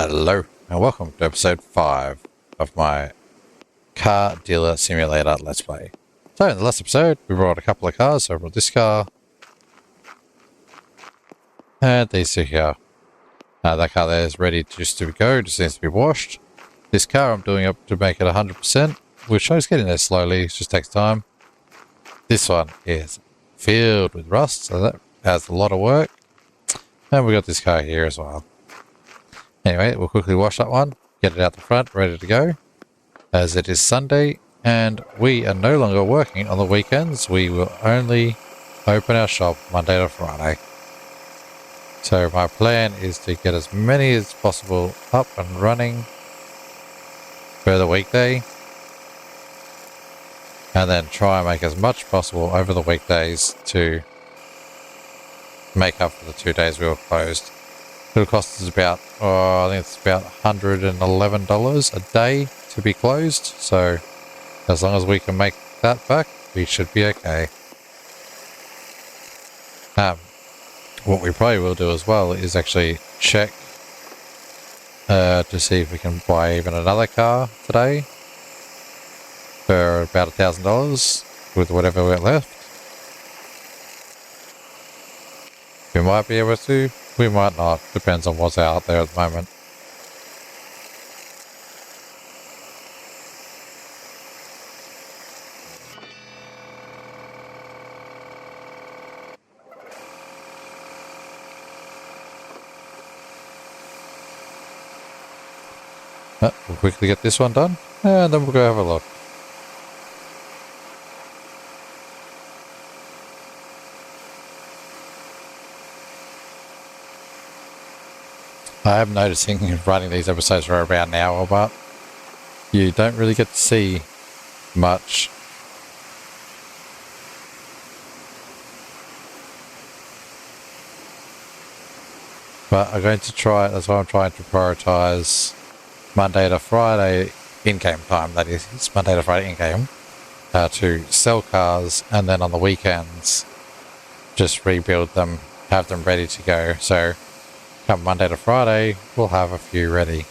Hello, and welcome to episode 5 of my Car Dealer Simulator Let's Play. So, in the last episode, we brought a couple of cars. So I brought this car, and these two here. That car there is ready just to go, just needs to be washed. This car I'm doing up to make it 100%, which I was getting there slowly, it just takes time. This one is filled with rust, so that has a lot of work. And we got this car here as well. Anyway, we'll quickly wash that one, get it out the front, ready to go. As it is Sunday, and we are no longer working on the weekends. We will only open our shop Monday to Friday. So my plan is to get as many as possible up and running for the weekday. And then try and make as much possible over the weekdays to make up for the 2 days we were closed. It'll cost us about, I think it's about $111 a day to be closed. So as long as we can make that back, we should be okay. What we probably will do as well is actually check to see if we can buy even another car today for about $1,000 with whatever we're left. We might be able to, we might not, depends on what's out there at the moment. We'll quickly get this one done, and then we'll go have a look. I am noticing writing these episodes for about an hour, but you don't really get to see much. But I'm going to try, that's why I'm trying to prioritize Monday to Friday in-game time, that is, it's Monday to Friday in-game, to sell cars, and then on the weekends, just rebuild them, have them ready to go. So come Monday to Friday, we'll have a few ready.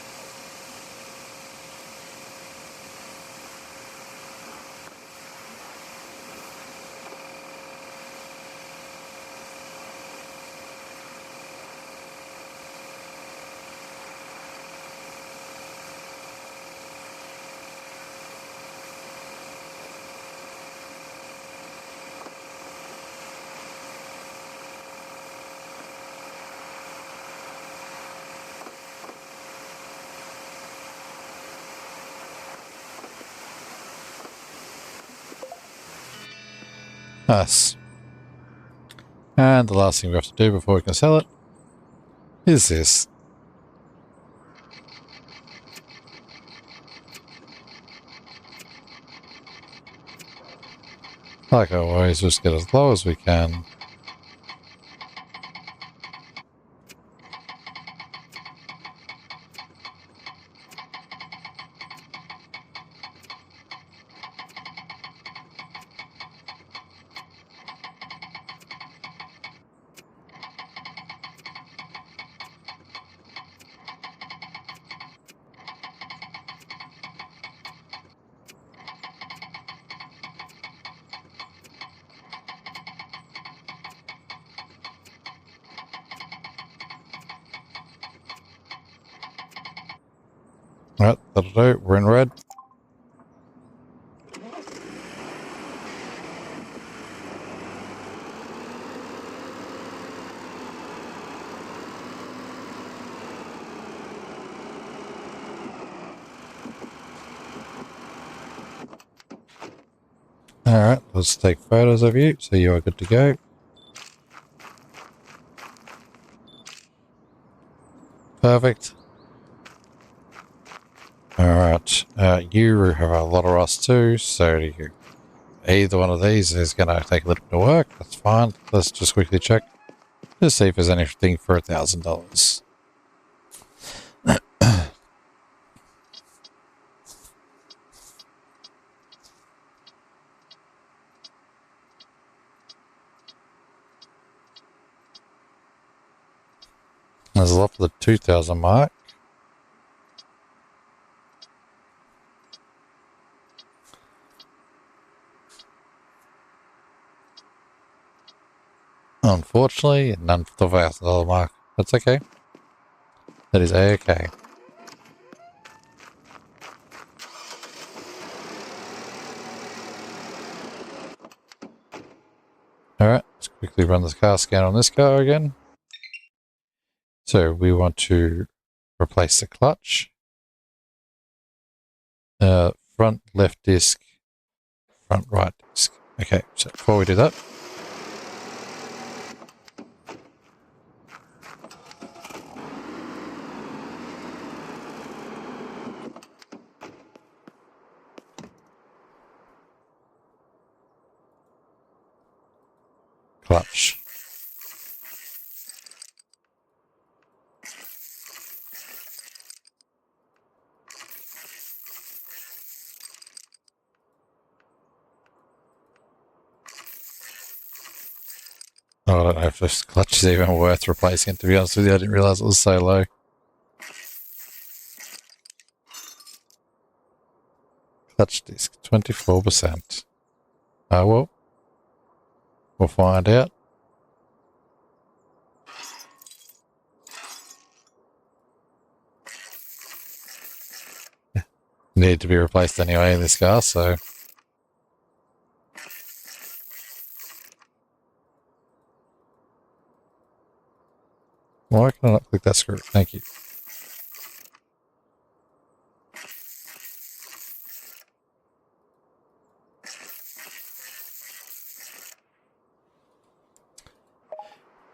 Nice. And the last thing we have to do before we can sell it is this. Like always, just get as low as we can. Alright, that'll do. We're in red. Alright, let's take photos of you so you are good to go. Perfect. Alright, you have a lot of rust too, so do you. Either one of these is going to take a little bit of work, that's fine. Let's just quickly check. Just see if there's anything for $1,000. There's a lot for the 2,000 mark. Unfortunately, none for the $1,000 mark. That's okay. That is okay. Alright, let's quickly run the car scan on this car again. So we want to replace the clutch. Front left disc, front right disc. Okay, so before we do that, clutch. Oh, I don't know if this clutch is even worth replacing, to be honest with you. I didn't realize it was so low. Clutch disc, 24%. Oh well, we'll find out. Need to be replaced anyway in this car, so... Why can I not click that screw? Thank you.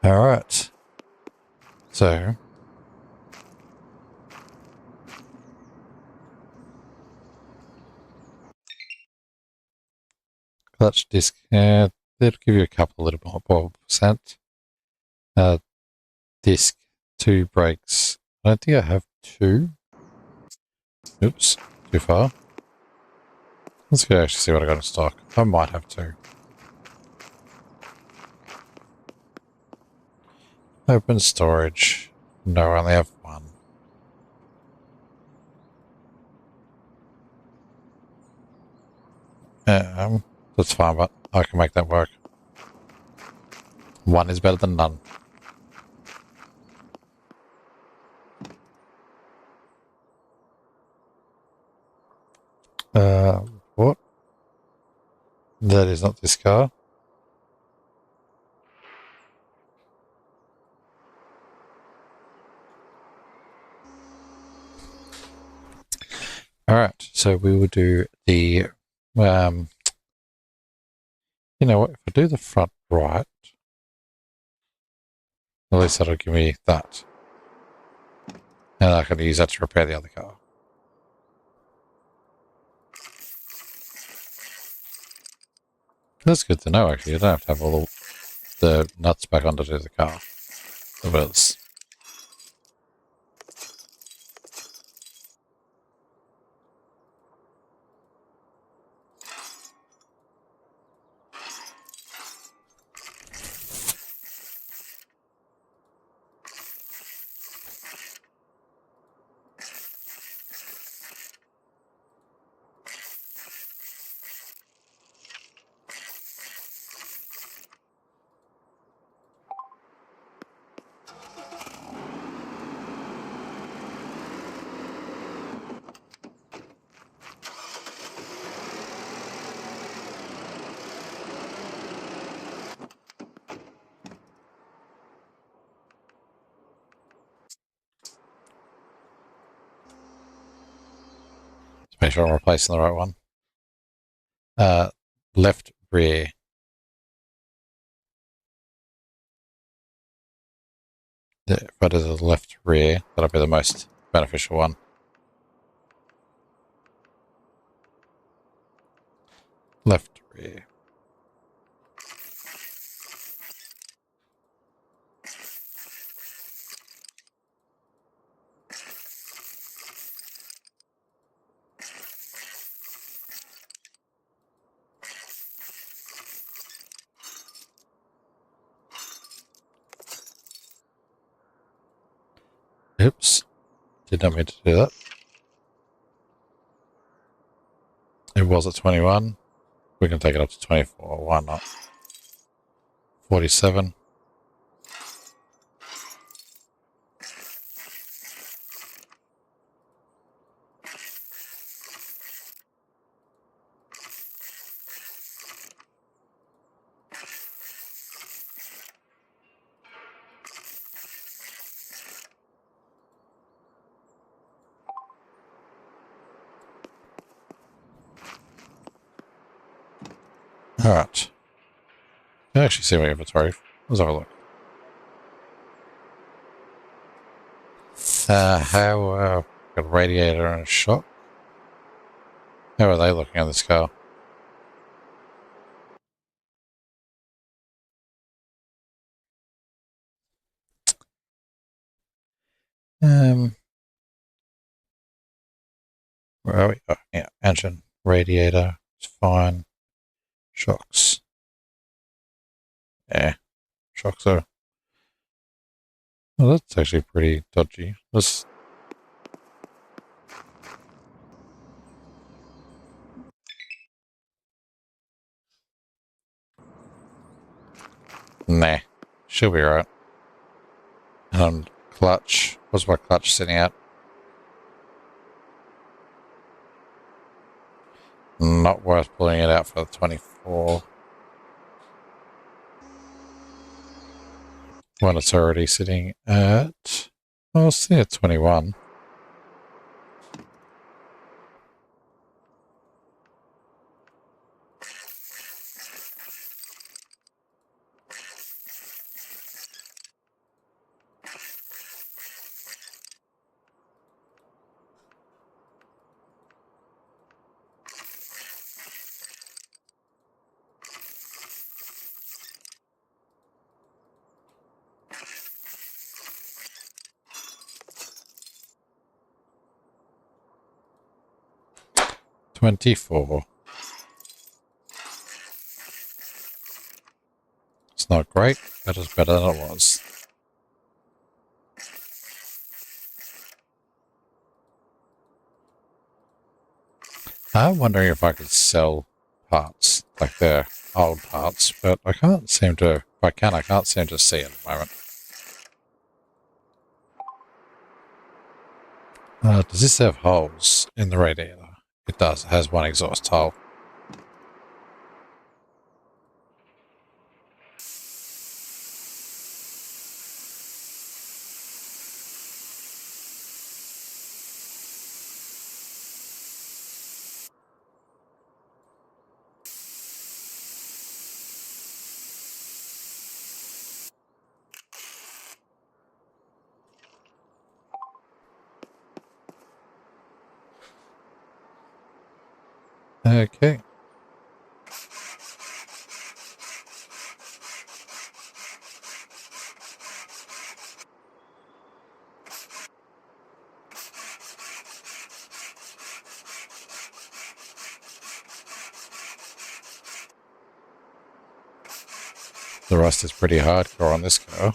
Alright. So... Clutch disc, yeah, they'll give you a couple little more percent. Disc, 2 brakes. I don't think I have 2. Oops, too far. Let's go actually see what I got in stock. I might have 2. Open storage. No, I only have 1. That's fine, but I can make that work. 1 is better than none. What? That is not this car. Alright, so we will do the, you know what, if I do the front right, at least that'll give me that. And I can use that to repair the other car. That's good to know, actually. You don't have to have all the nuts back onto the car. The wheels. Make sure I'm replacing the right one. Left rear. If I do the left rear, that'll be the most beneficial one. Left rear. Oops. Did not mean to do that. It was at 21. We can take it up to 24. Why not? 47. Alright. Can actually see my inventory. Let's have a look. How, got a radiator and a shock. How are they looking at this car? Where are we? Oh, yeah, engine, radiator, it's fine. Shocks. Yeah, shocks are. Well, that's actually pretty dodgy. Let's. Nah, she'll be right. Clutch. What's my clutch sitting at? Not worth pulling it out for the 24. When it's already sitting at. Oh, it's sitting at 21. $24. It's not great, but it's better than it was. I'm wondering if I could sell parts, like their old parts, but I can't seem to, if I can, I can't seem to see it at the moment. Does this have holes in the radiator? It does. It has one exhaust hole. Okay. The rust is pretty hardcore on this car.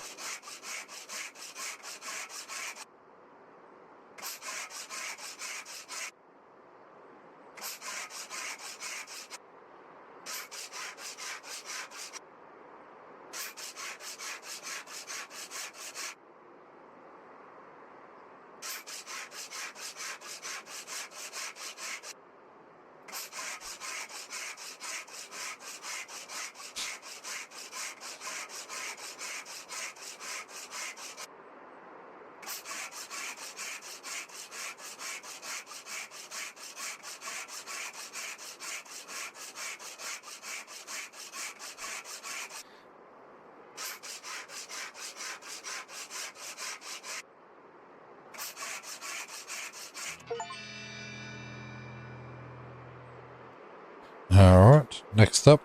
Alright, next up.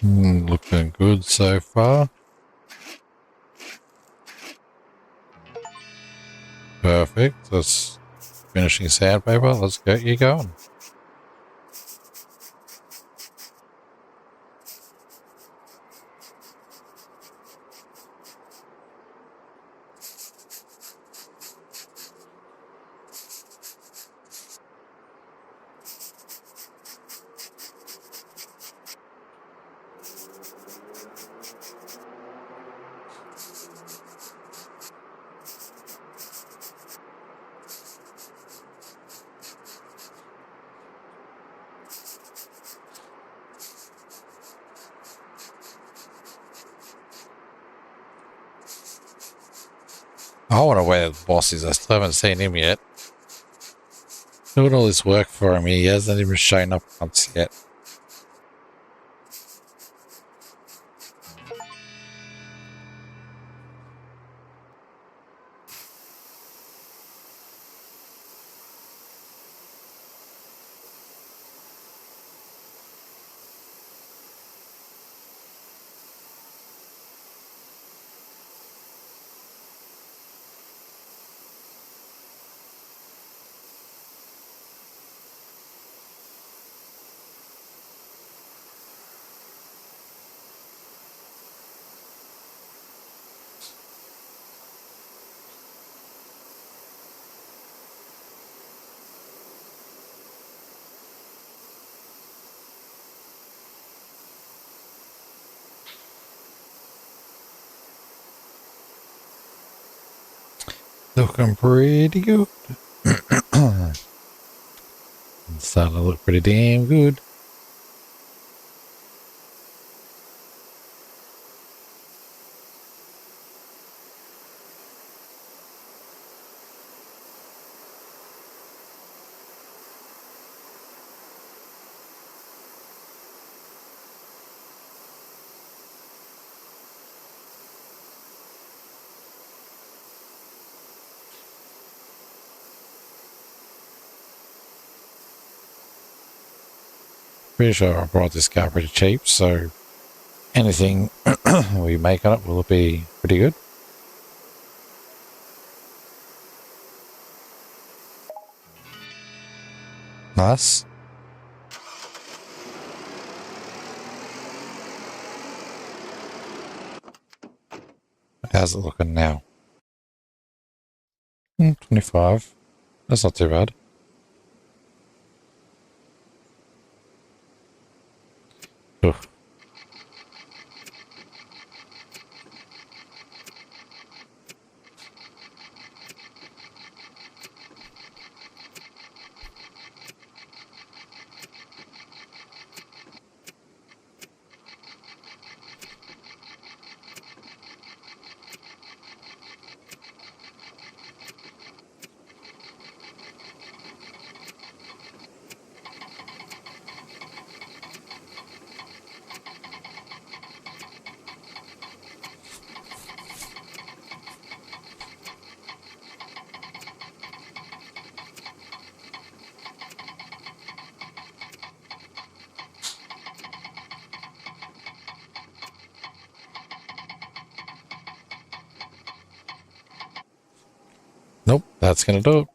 Looking good so far. Perfect. That's finishing sandpaper. Let's get you going. I wonder where the boss is. I still haven't seen him yet. Doing all this work for him, he hasn't even shown up once yet. Looking pretty good. It's starting to look pretty damn good. Pretty sure I brought this car pretty cheap, so anything we make on it will be pretty good. Nice. How's it looking now? 25. That's not too bad. Ugh. Nope, that's gonna do it.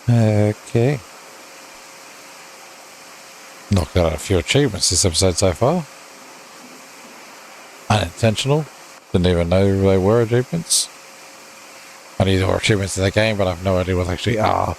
Okay. Knocked out a few achievements this episode so far. Unintentional. Didn't even know they were achievements. I need more achievements in the game, but I have no idea what they actually are.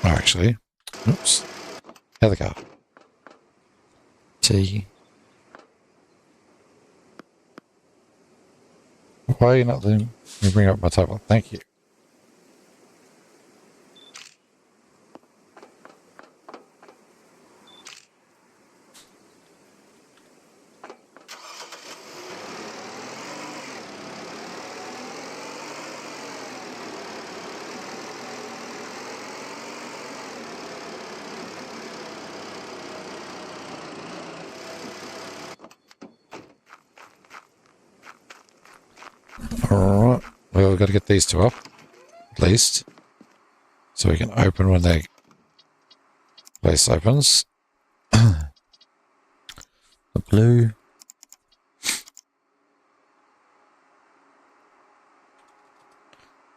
Oh, actually, oops. Here they go. T. Why are you not letting me bring up my tablet? Thank you. Alright. Well, we've got to get these two up, at least. So we can open when the place opens. The blue.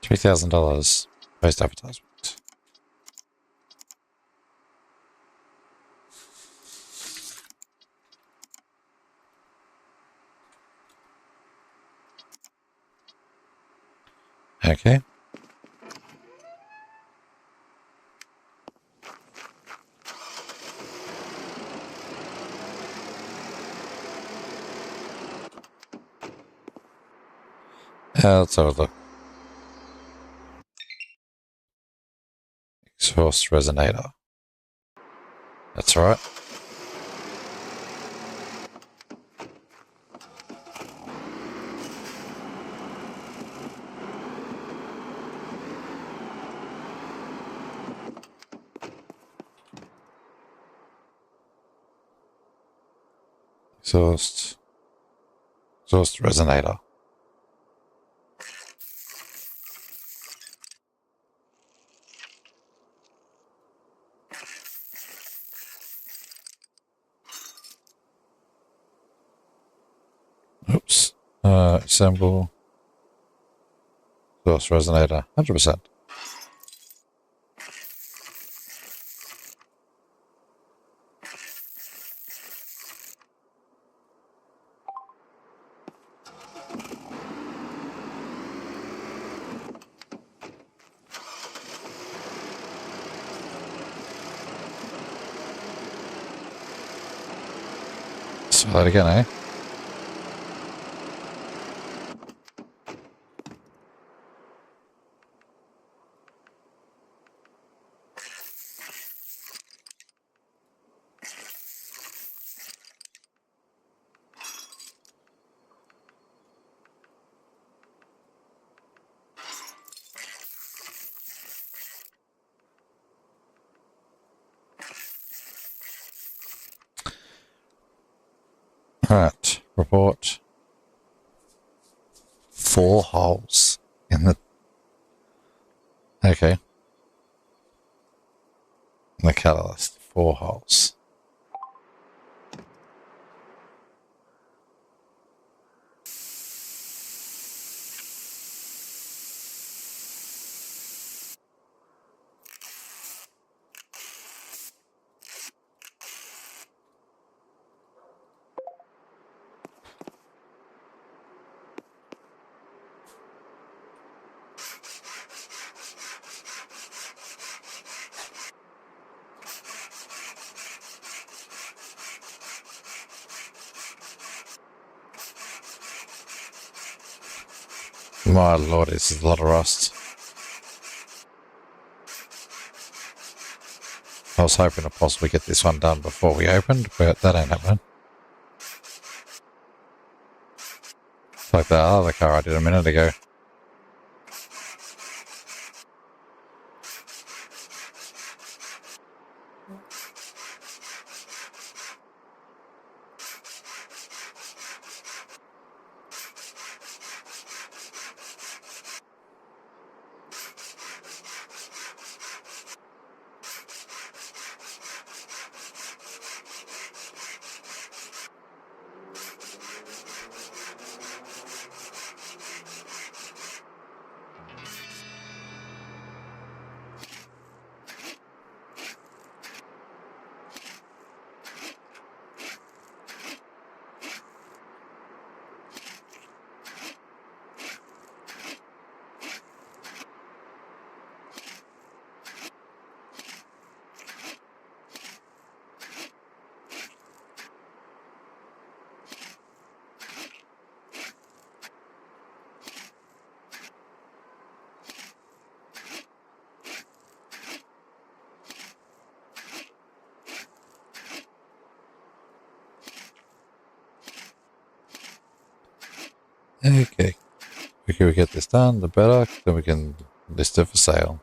$3,000 post advertisement. Okay. Let's have a look. Exhaust resonator. That's right. Exhaust resonator. Oops. Assemble. Exhaust resonator. 100%. Let's try that again, eh? Alright. Report. 4 holes in the... Okay. In the catalyst. 4 holes. My lord, this is a lot of rust. I was hoping to possibly get this one done before we opened, but that ain't happening. Like that other car I did a minute ago. Okay. The quicker we get this done, the better. Then we can list it for sale.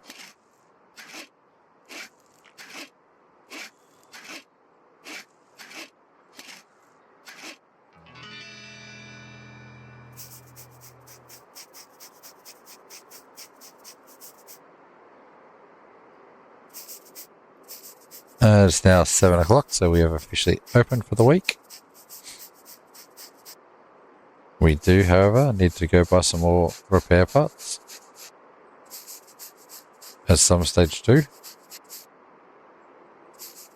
It's now 7 o'clock, so we have officially opened for the week. We do, however, need to go buy some more repair parts. At some stage 2.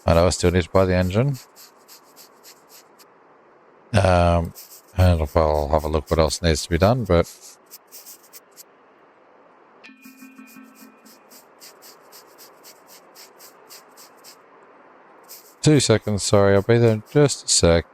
I know I still need to buy the engine. And I'll have a look what else needs to be done, but... Two seconds, sorry, I'll be there in just a sec.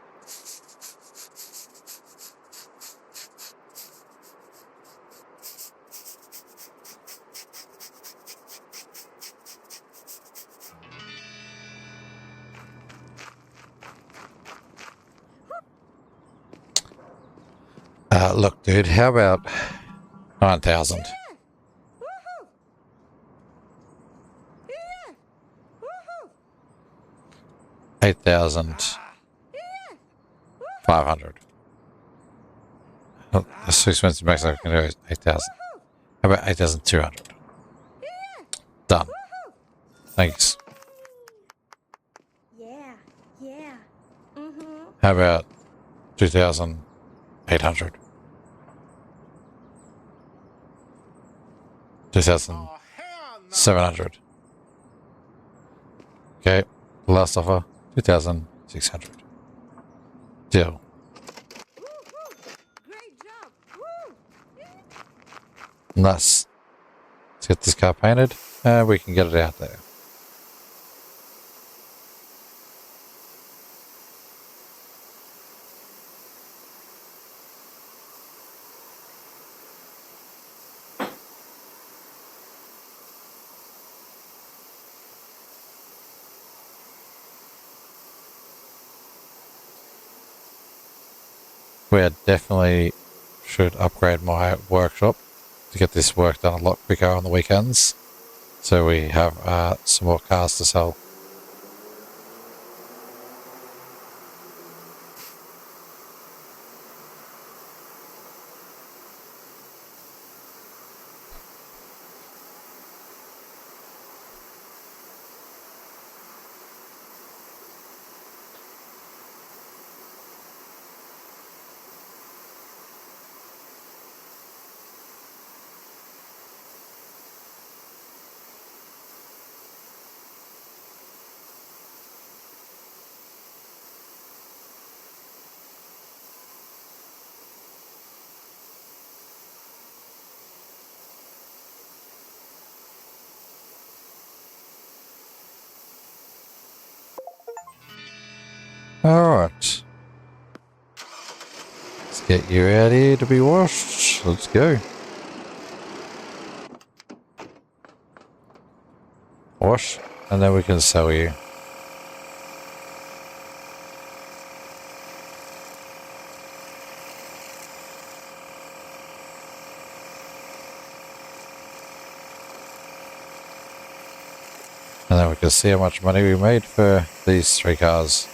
Look, dude, how about 9,000? 8,500. Oh, that's too expensive. Max I can do is 8,000. How about 8,200? Done. Thanks. Yeah, yeah. How about 2,800? 2,700. Okay, last offer, 2,600. Deal. Great job. Nice. Let's get this car painted and we can get it out there. We definitely should upgrade my workshop to get this work done a lot quicker on the weekends. So we have some more cars to sell. Alright. Let's get you out here to be washed. Let's go. wash, and then we can sell you. And then we can see how much money we made for these 3 cars.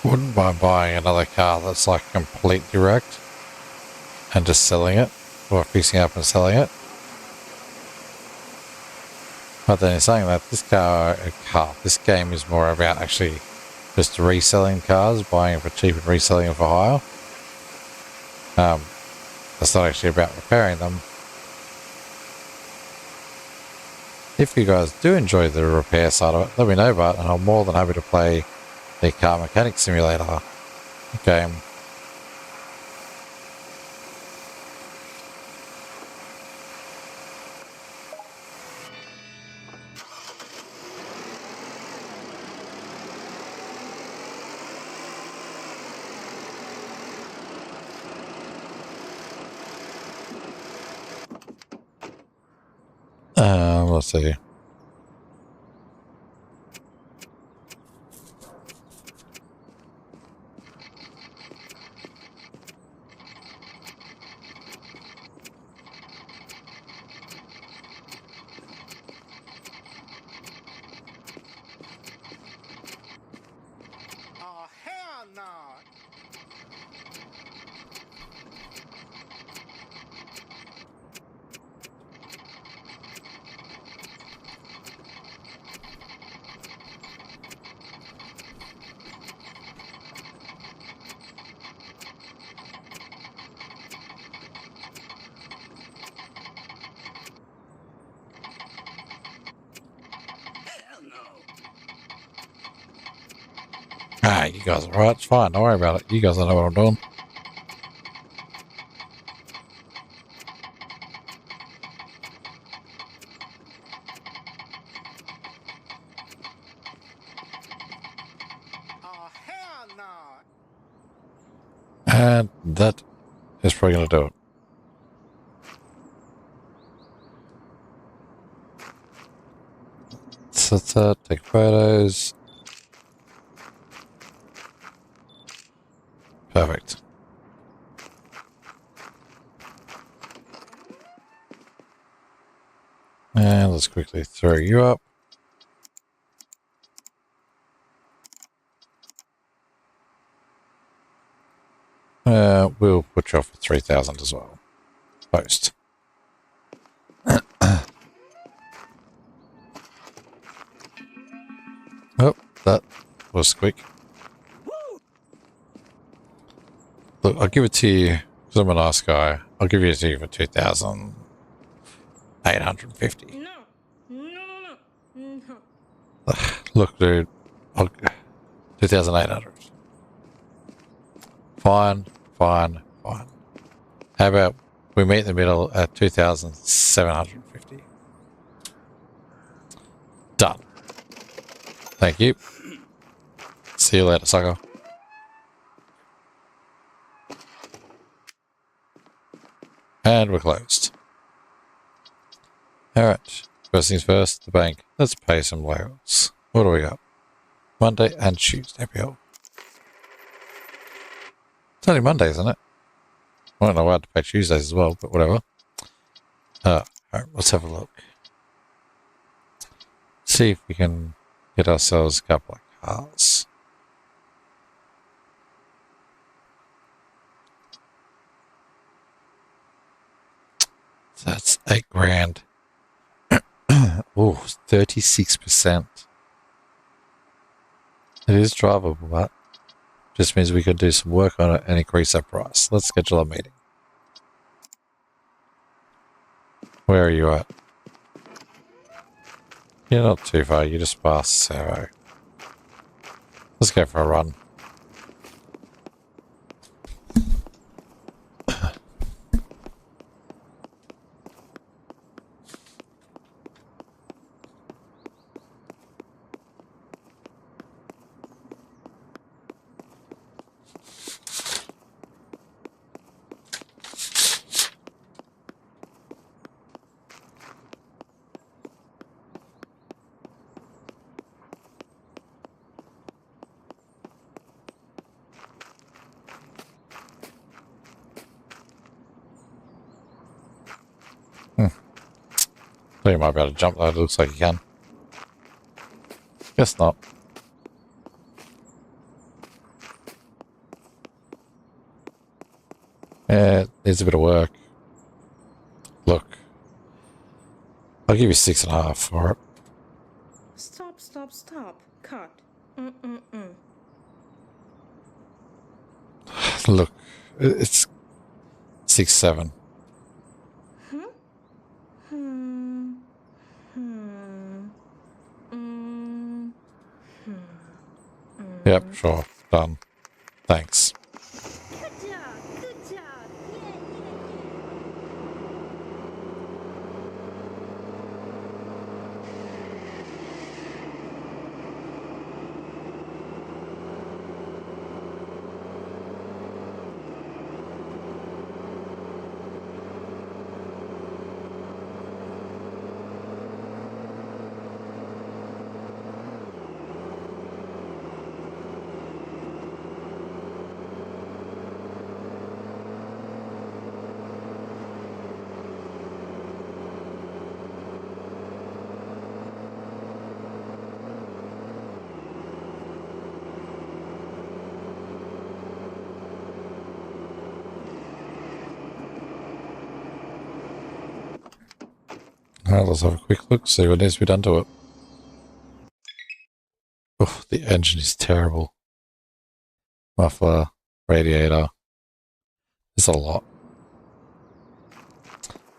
Wouldn't mind buying another car that's like completely wrecked and just selling it, or fixing up and selling it. But then in saying that, this game is more about actually just reselling cars, buying them for cheap and reselling them for hire. It's not actually about repairing them. If you guys do enjoy the repair side of it, let me know about it, and I'm more than happy to play the car mechanic simulator game. Let's see. Oh, hell no! Hell no! Ah, you guys are right. It's fine. Don't worry about it. You guys don't know what I'm doing. Oh, hell no! And that is probably going to do it. So, take photos. Perfect. And let's quickly throw you up. We'll put you off for 3,000 as well. Post. Oh, that was quick. Look, I'll give it to you because I'm a nice guy. I'll give it to you for 2,850. No, no, no, no, no. Look, dude, 2,800. Fine, fine, fine. How about we meet in the middle at 2,750? Done. Thank you. See you later, sucker. And we're closed. Alright. First things first, the bank. Let's pay some layouts. What do we got? Monday and Tuesday bill. It's only Monday, isn't it? I don't know why I had to pay Tuesdays as well, but whatever. Alright, let's have a look. see if we can get ourselves a couple of cars. So that's $8,000. Oh, 36%. It is drivable, but just means we could do some work on it and increase that price. Let's schedule a meeting. Where are you at? You're not too far. You just passed Servo. Let's go for a run. So you might be able to jump that. It looks like you can. Guess not. Yeah, it needs a bit of work. Look. I'll give you 6.5 for it. Stop, stop, stop. Cut. Mm-mm-mm. Look, it's 6.7. Hmm? Hmm. Hmm. Mm. Hmm. Yep, sure. Done. Thanks. Good job. Good job. Yeah, yeah, yeah. Alright, let's have a quick look, see what needs to be done to it. Oh, the engine is terrible. Muffler, radiator. It's a lot.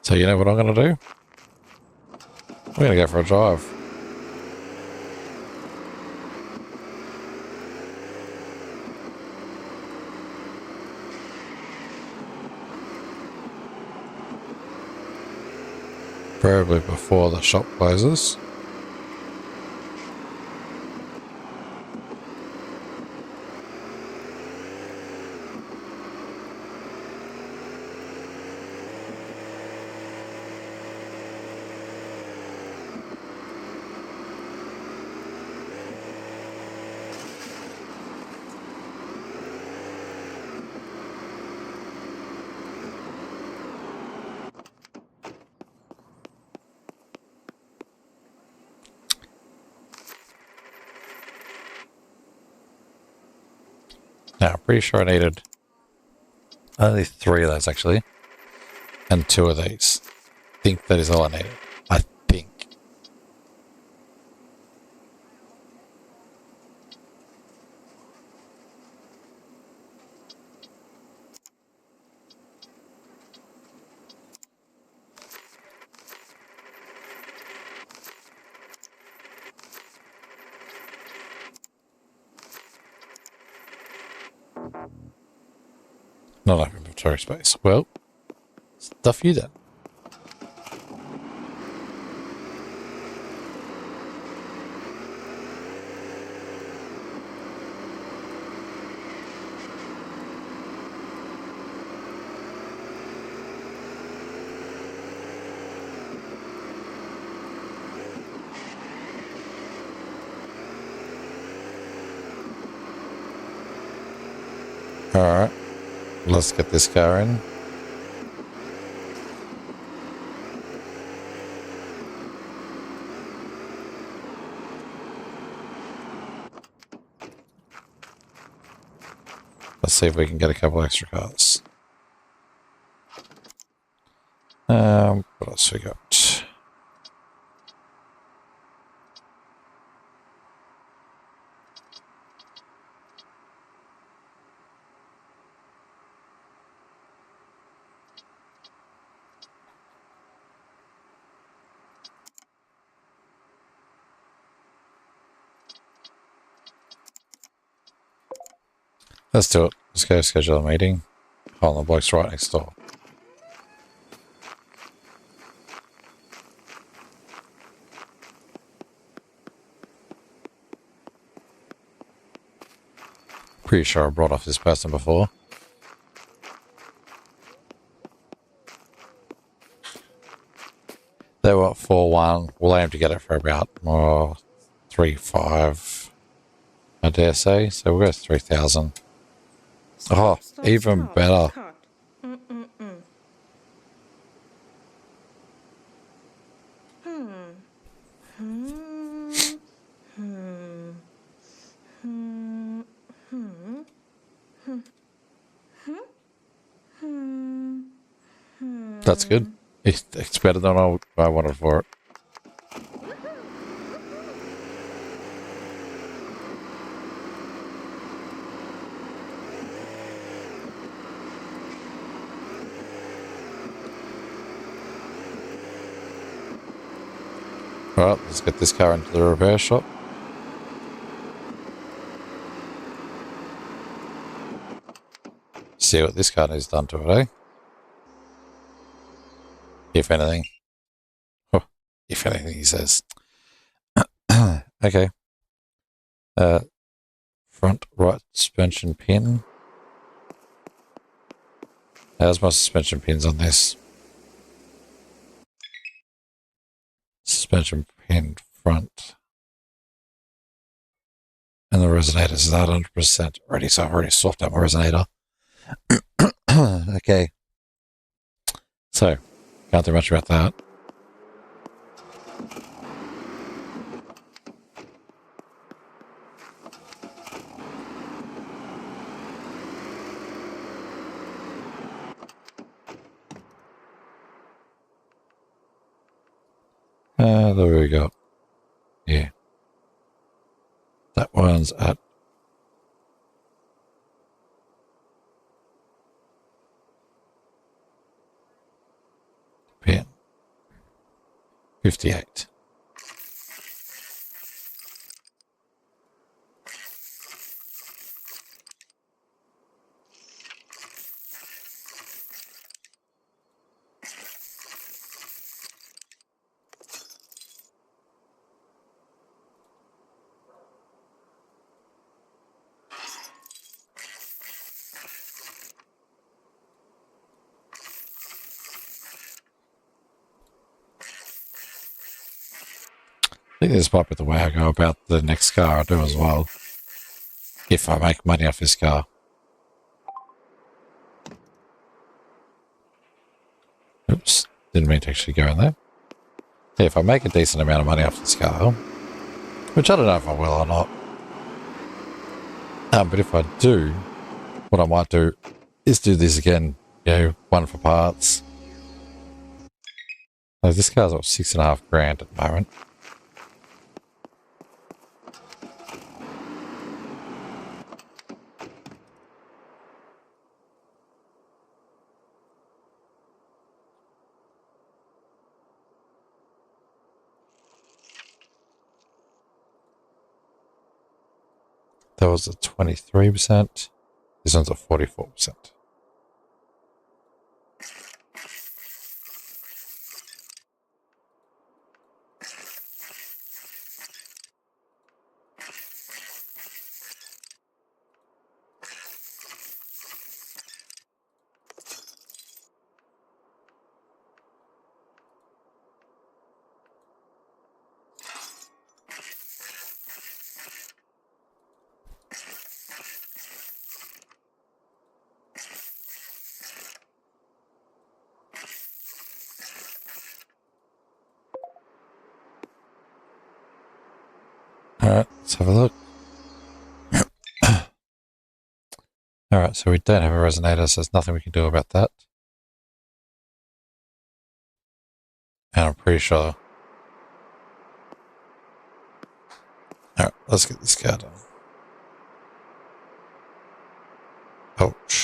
So you know what I'm going to do? We're going to go for a drive. Preferably before the shop closes. Now, I'm pretty sure I needed only 3 of those, actually. And 2 of these. I think that is all I needed. I think. Not enough inventory space. Well, stuff you then. Alright. Let's get this car in. Let's see if we can get a couple extra cars. What else we got? Let's do it. Let's go schedule a meeting. Oh, the bloke's right next door. Pretty sure I brought off this person before. They were at 4-1. We'll aim to get it for about 3-5, I dare say. So we'll go 3,000. Oh, even better. Cut. That's good. It's better than I wanted for it. Alright, let's get this car into the repair shop. See what this car needs done to it, eh? If anything. Oh, if anything, he says. Okay. Front right suspension pin. How's my suspension pins on this? Suspension pin front. And the resonator is at 100% ready, so I've already swapped out my resonator. Okay. So, can't do much about that. There we go. Yeah. That one's at pin 58. I think this might be the way I go about the next car I do as well. If I make money off this car. Oops, didn't mean to actually go in there. Yeah, if I make a decent amount of money off this car, which I don't know if I will or not. But if I do, what I might do is do this again, one for parts. So this car's up 6.5 grand at the moment. That was at 23%. This one's at 44%. Alright, let's have a look. Alright, so we don't have a resonator, so there's nothing we can do about that. And I'm pretty sure... Alright, let's get this car done. Ouch.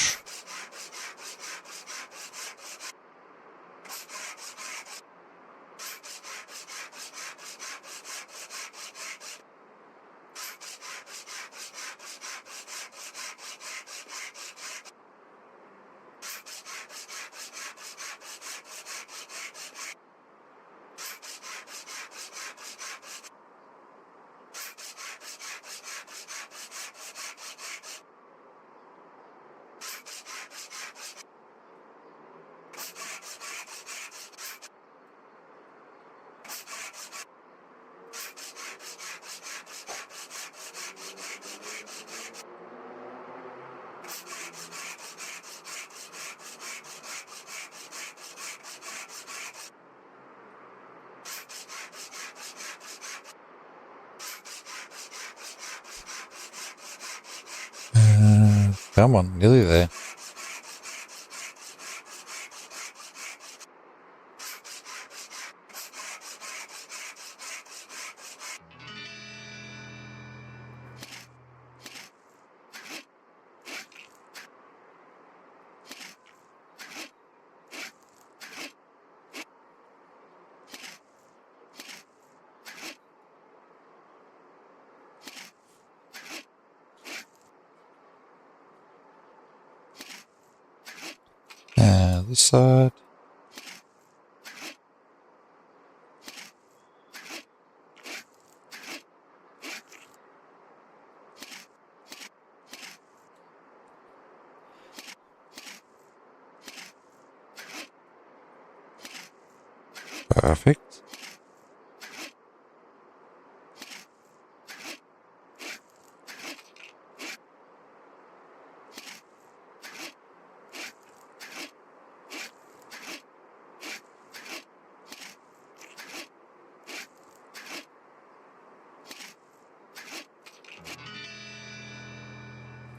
Come on, nearly there. And this side. Perfect.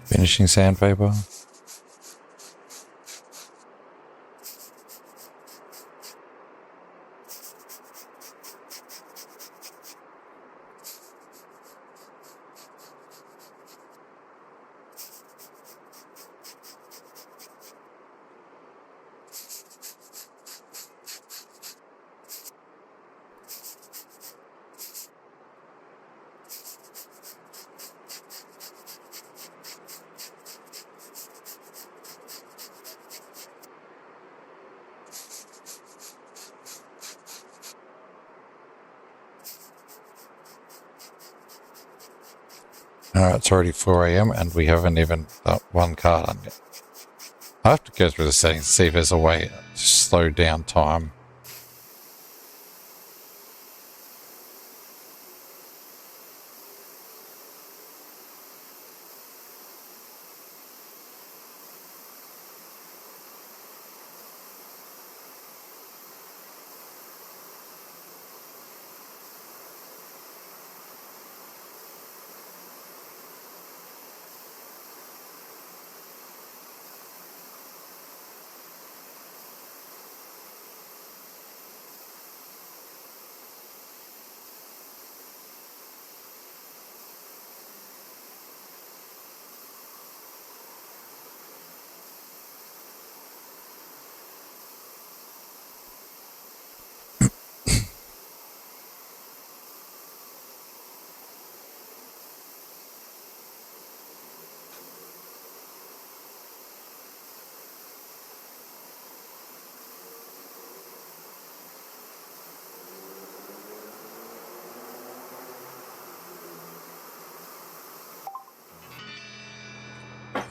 Finishing sandpaper. Alright, it's already 4 AM and we haven't even got one car done yet. I have to go through the settings to see if there's a way to slow down time.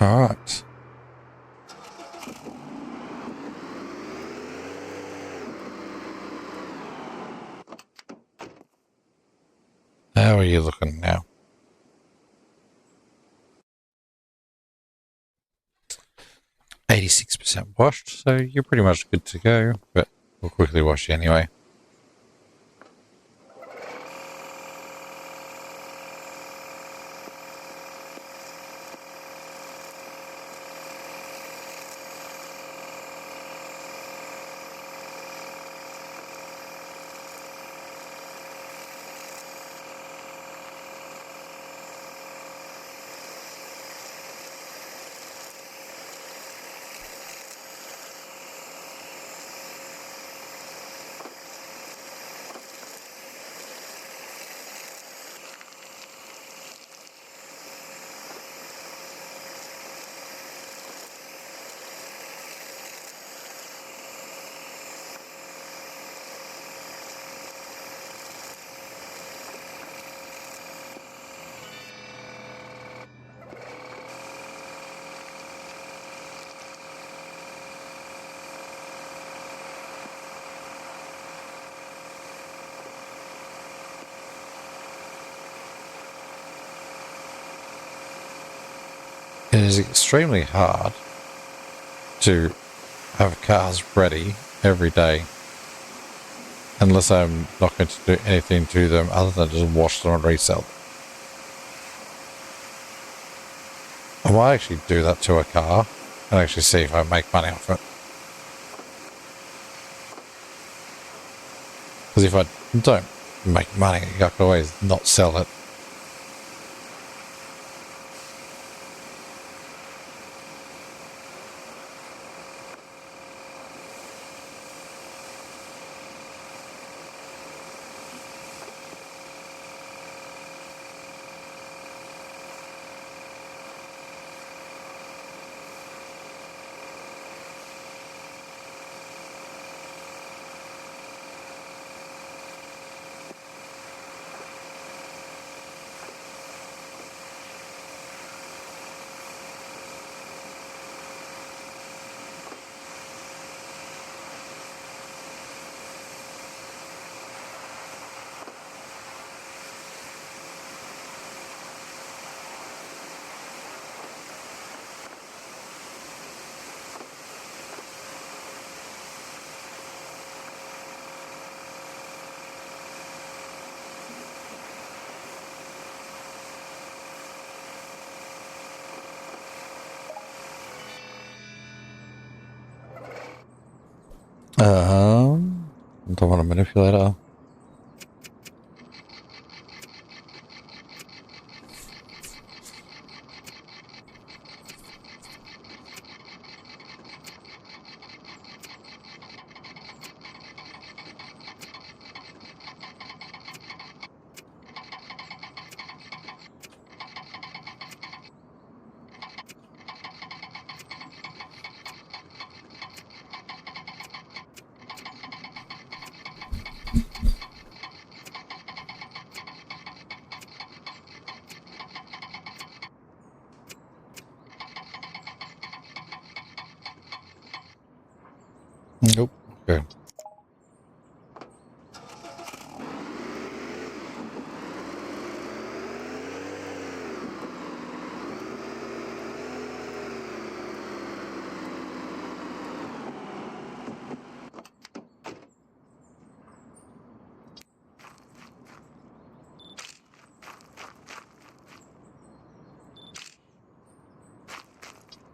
Alright. How are you looking now? 86% washed, so you're pretty much good to go, but we'll quickly wash you anyway. it is extremely hard to have cars ready every day unless I'm not going to do anything to them other than just wash them and resell them. I might actually do that to a car and actually see if I make money off it. Because if I don't make money, I can always not sell it. Don't want a manipulator. Nope. Okay.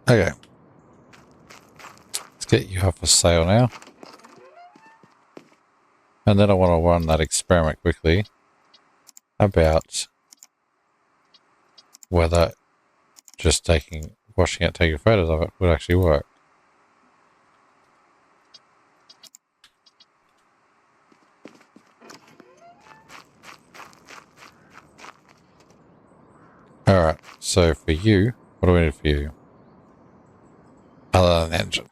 Okay. Let's get you up for sale now. And then I want to run that experiment quickly about whether just washing it, taking photos of it would actually work. Alright, so for you, what do we need for you? Other than the engine.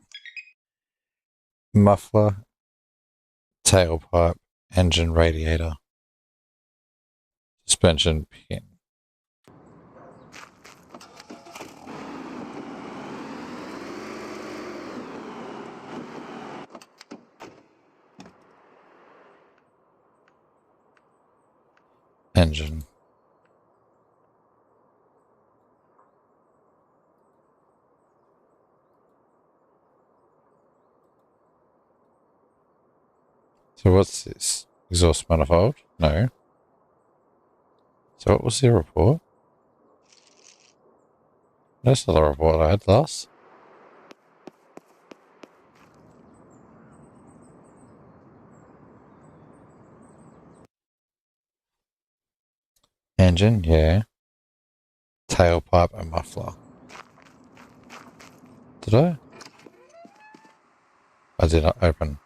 Muffler, tailpipe, engine radiator, suspension pin. Engine. So what's this? Exhaust manifold? No. So what was the report? That's not the report I had last. Engine, yeah. Tailpipe and muffler. Did I? I did not open.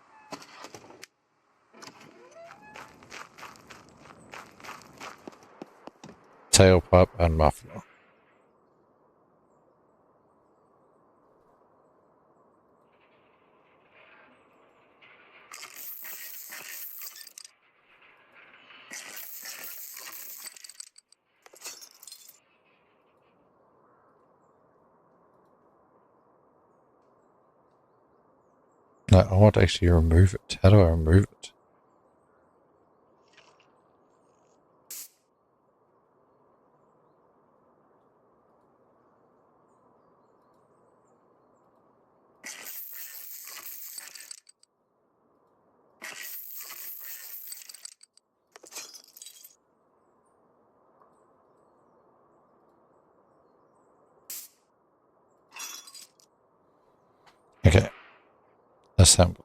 Tailpipe and muffler. No, I want to actually remove it. How do I remove it? assembly.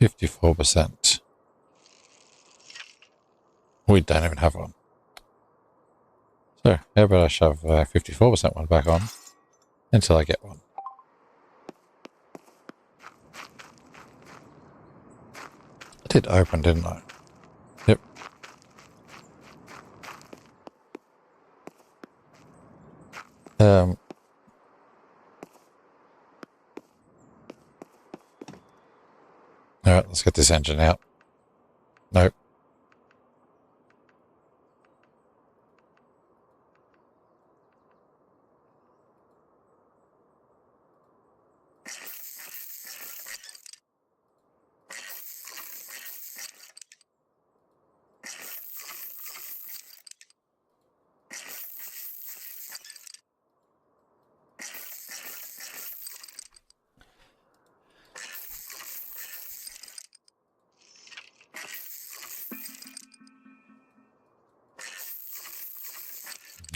%. We don't even have one. So, how about I shove 54% one back on until I get one. I did open, didn't I? Yep. Alright, let's get this engine out. Nope.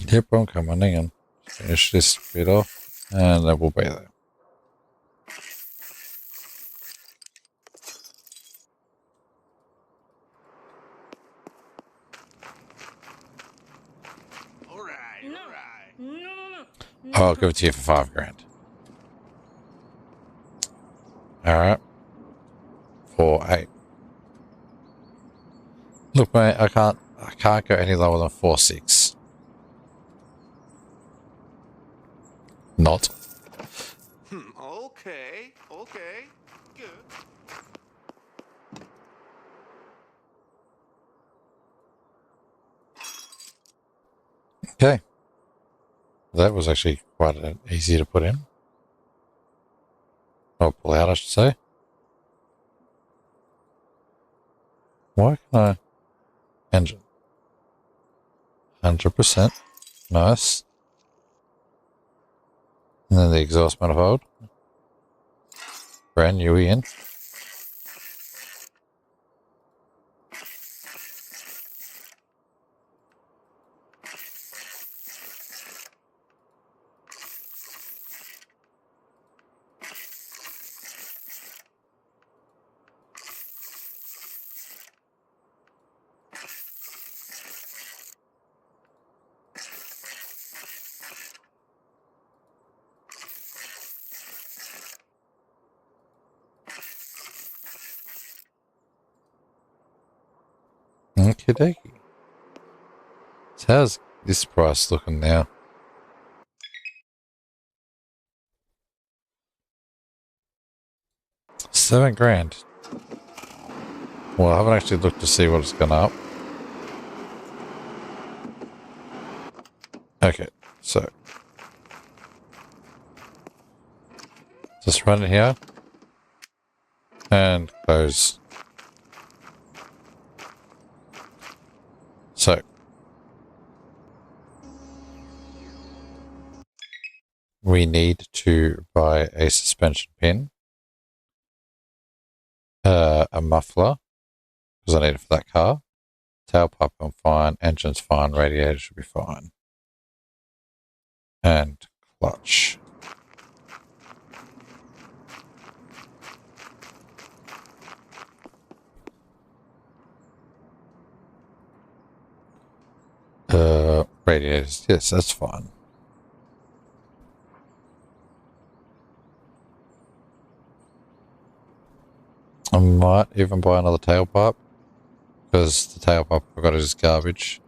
Yep, I'm coming in. Finish this bit off, and then we'll be there. I'll give it to you for $5,000. Alright. 4.8. Look, mate, I can't go any lower than 4.6. Not. Okay. Good. Okay. That was actually quite easy to put in. Or pull out, I should say. Why can I... Engine. 100%. Nice. And then the exhaust manifold. Brand new in. Okie dokie. So how's this price looking now? $7,000. Well, I haven't actually looked to see what it's gone up. Okay, so just run it here and close. So we need to buy a suspension pin, a muffler, because I need it for that car. Tailpipe, I'm fine. Engine's fine. Radiator should be fine. And clutch. Radiators, yes, that's fine. I might even buy another tailpipe, because the tailpipe I've got is garbage.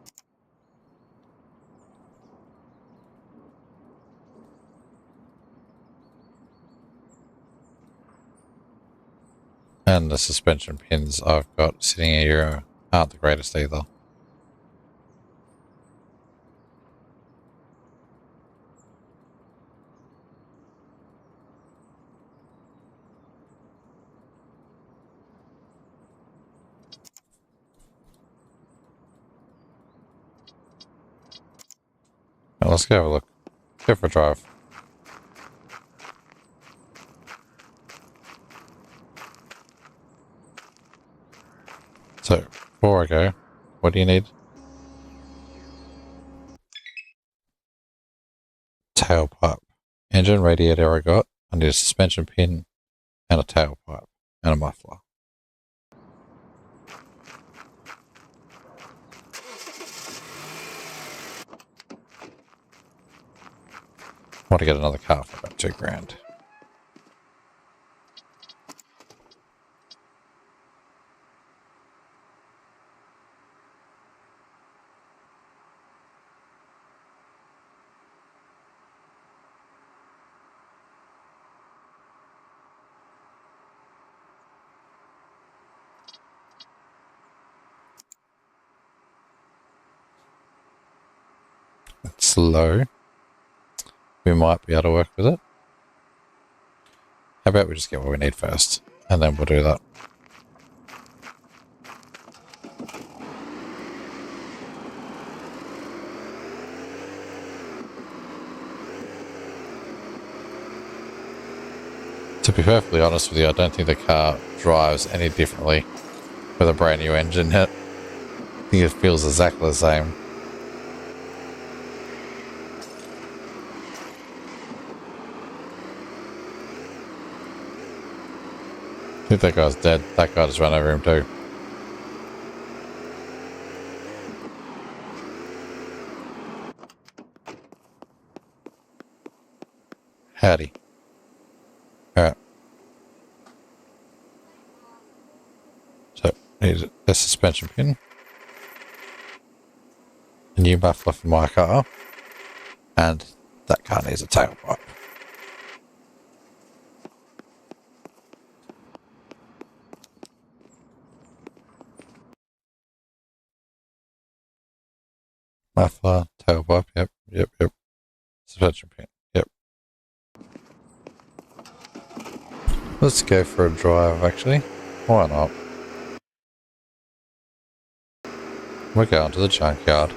And the suspension pins I've got sitting here aren't the greatest either. Well, let's go have a look. Go for a drive. So, before I go, what do you need? Tailpipe. Engine radiator I got. I need a suspension pin and a tailpipe and a muffler. I want to get another car for about $2,000. It's low. We might be able to work with it. How about we just get what we need first, and then we'll do that. To be perfectly honest with you, I don't think the car drives any differently with a brand new engine in it. I think it feels exactly the same. I think that guy's dead. That guy just ran over him too. Howdy. Alright. So, need a suspension pin. A new muffler for my car. And that car needs a tailpipe. Muffler, tailpipe, yep. Suspension pin, yep. Let's go for a drive, actually. Why not? We're going to the junkyard.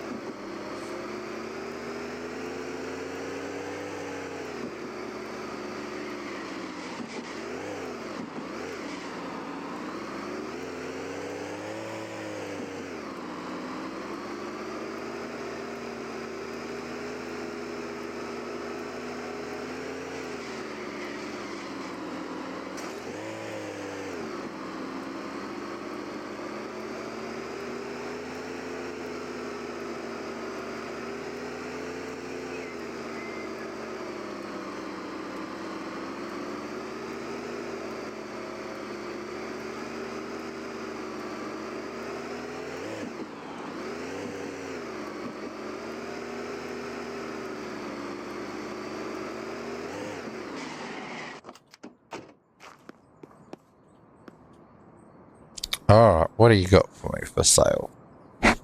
Alright, what do you got for me for sale? I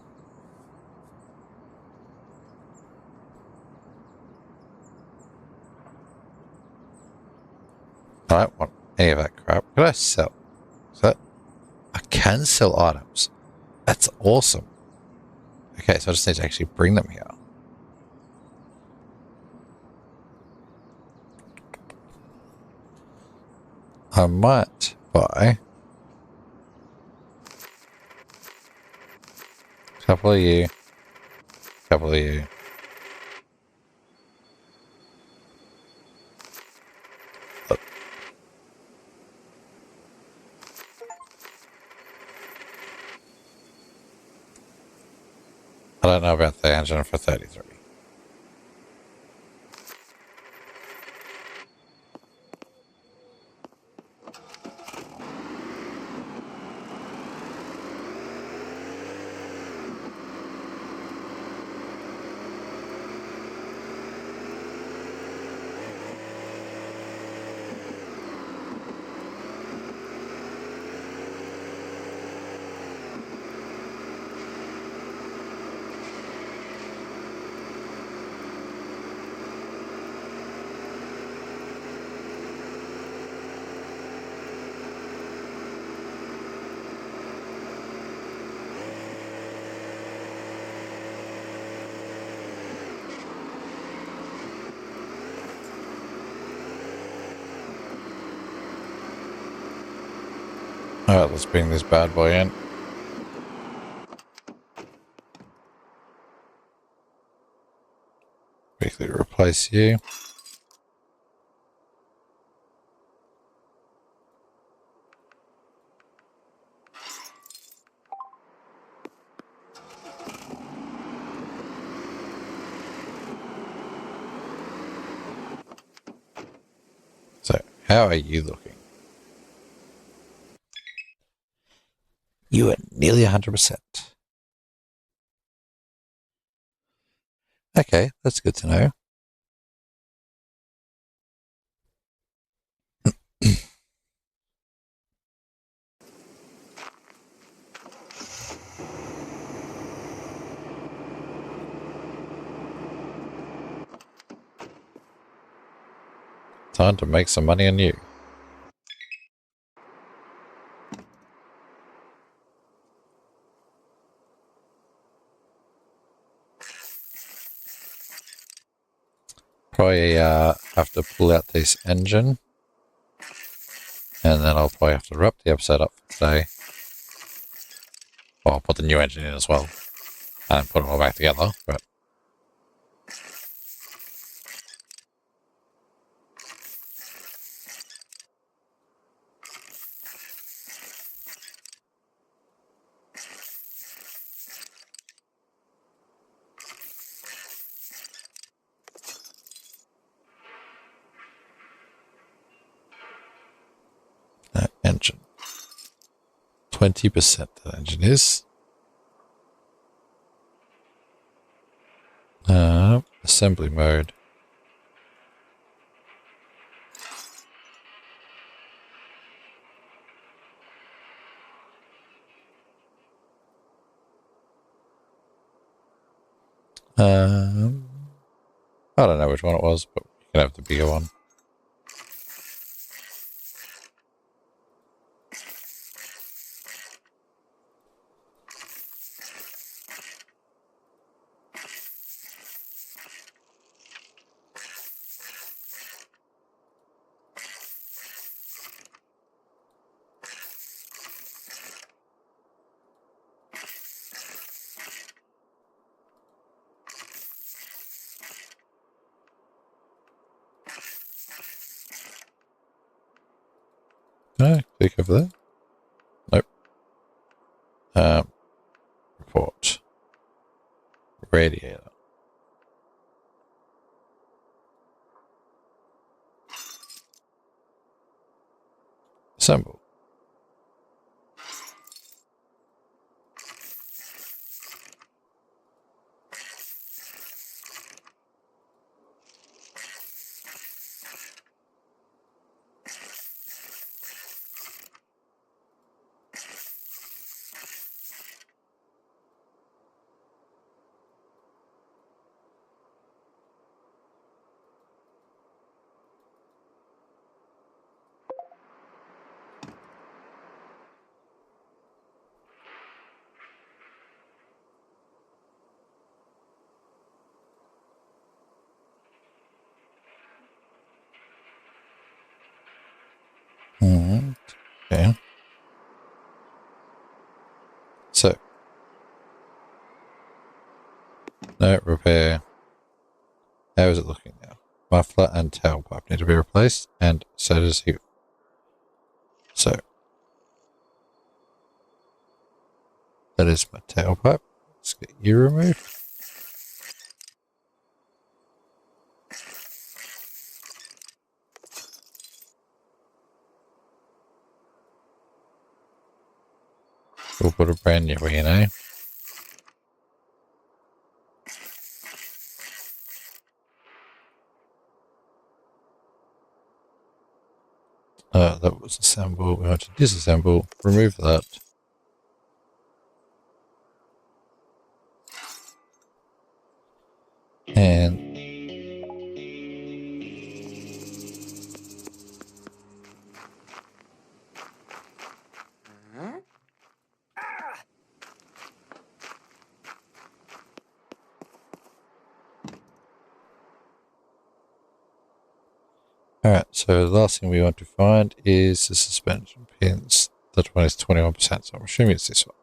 don't want any of that crap. Could I sell? Is that? I can sell items. That's awesome. Okay, so I just need to actually bring them here. I might buy a couple of you, couple of you. Look. I don't know about the engine for 33. Alright, let's bring this bad boy in. Quickly replace you. So, how are you looking? You are nearly 100%. Okay, that's good to know. Time to make some money on you. Probably have to pull out this engine. And then I'll probably have to wrap the episode up for today. Or I'll put the new engine in as well. And put it all back together. But that engine. 20% the engine is. Assembly mode. I don't know which one it was, but you can have the bigger one. Can I click over there? Nope. Report. Radiator. Assemble. Okay. So, no repair. How is it looking now? Muffler and tailpipe need to be replaced, and so does you. So, that is my tailpipe. Let's get you removed. We'll put a brand new one in, eh? That was assemble. We want to disassemble. Remove that. And alright, so the last thing we want to find is the suspension pins. that one is 21%, so I'm assuming it's this one.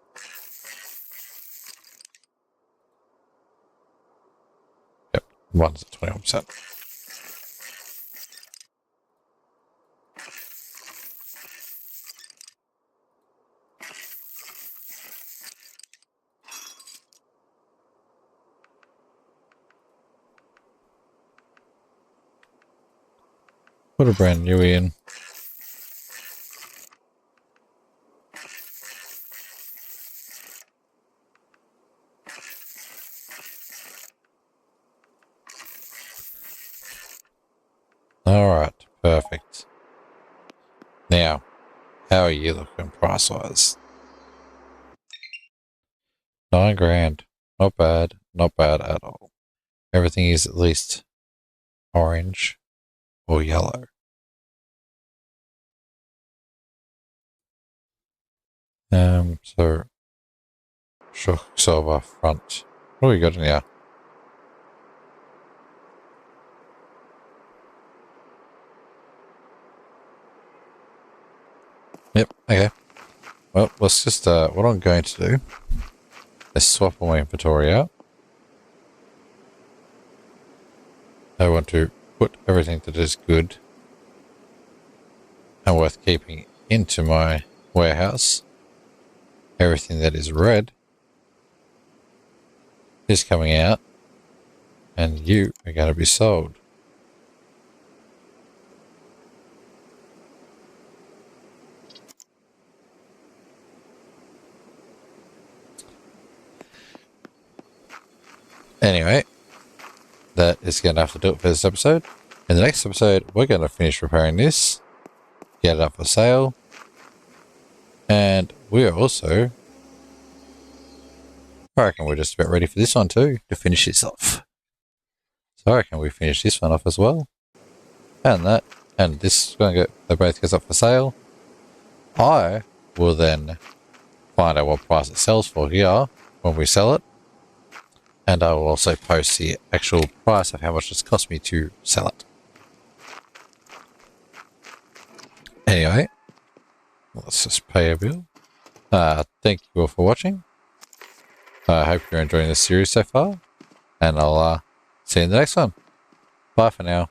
Yep, one's at 21%. Put a brand new in. Alright, perfect. Now, how are you looking price-wise? 9 grand. Not bad. Not bad at all. Everything is at least orange or yellow. So shock silver front. What do we got in here? Yep, okay. Well, let's just, what I'm going to do is swap all my inventory out. I want to put everything that is good and worth keeping into my warehouse. Everything that is red is coming out, and you are going to be sold. Anyway, that is going to have to do it for this episode. In the next episode, we're going to finish repairing this, get it up for sale, and we are also, I reckon we're just about ready for this one too, to finish this off. So I reckon we finish this one off as well. And that, and this is going to go, they both goes up for sale. I will then find out what price it sells for here when we sell it. And I will also post the actual price of how much it's cost me to sell it. Anyway, let's just pay a bill. Thank you all for watching. I hope you're enjoying this series so far. And I'll see you in the next one. Bye for now.